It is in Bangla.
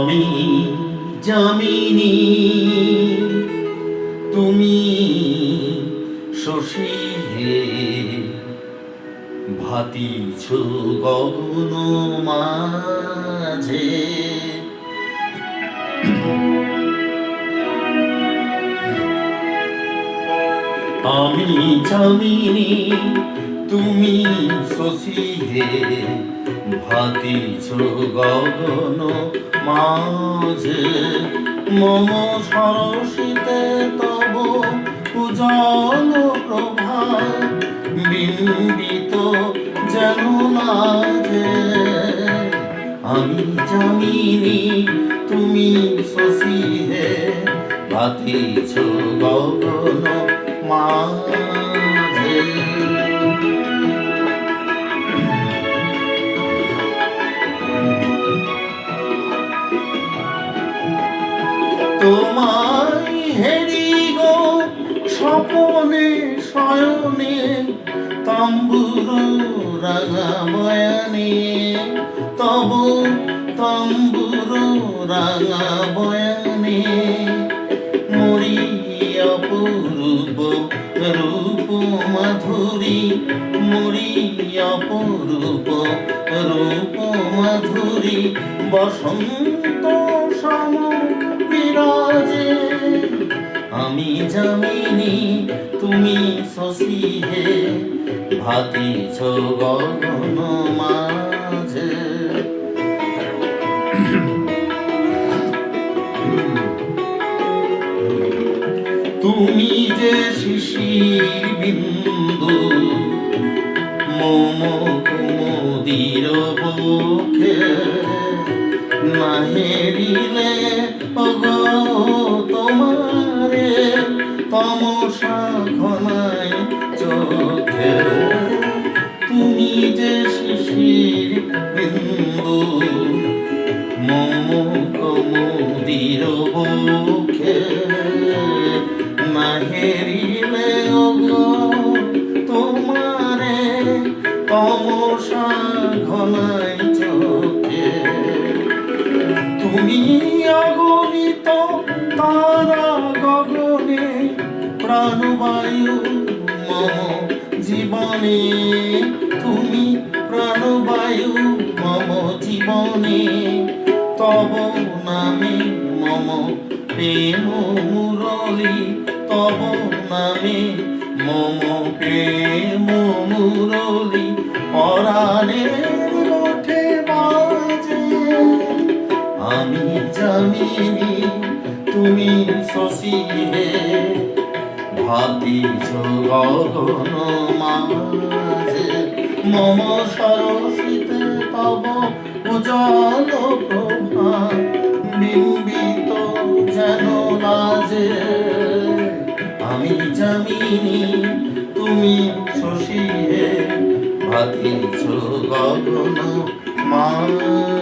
আমি যামিনী তুমি শশী হে, ভাতিছ গগন মাঝে। আমি যামিনী তুমি শশী হে, ভাতিছ গগন মাঝে। মম সরসিতে তব উজ্জ্বল প্রভা, বিম্বিত যেন লাজে। আমি যামিনী তুমি শশী হে, ভাতিছ গগন মাঝে। তোমায় হেরি গো স্বপনে শয়নে, তম্বুর রাঙা বয়ানে। তব তম্বুর রাঙা বয়ানে, মরি অপরূপ রূপ মাধুরী। মরি অপরূপ রূপ মাধুরী, বসন্ত সম বিরাজে। আমি যামিনী তুমি শশী হে, ভাতিছ গগন মাঝে। তুমি যে শিশির বিন্দু মম কুমুদির বুকে, না হেরিলে ওগো তোমারে তমসা ঘনায় চোখে। তুমি যে শিশির বিন্দু মম কুমুদির বুকে, না হেরিলে ওগো তোমারে তমসা ঘনায় চোখে। তুমি অগণিত তারা গগনে, প্রাণবায়ু মম জীবনে। তুমি প্রাণবায়ু মম জীবনে, তব নামে মম প্রেম মুরলী। তব নামে মম প্রেম মুরলী, পরাণের ওঠে বাজে। আমি যামিনী তুমি শশী হে, ভাতিছ গগন মাঝে। মম সরসিতে তব উজ্জ্বল প্রভা, বিম্বিত যেন লাজে। আমি যামিনী তুমি শশী হে, ভাতিছ গগন মাঝে।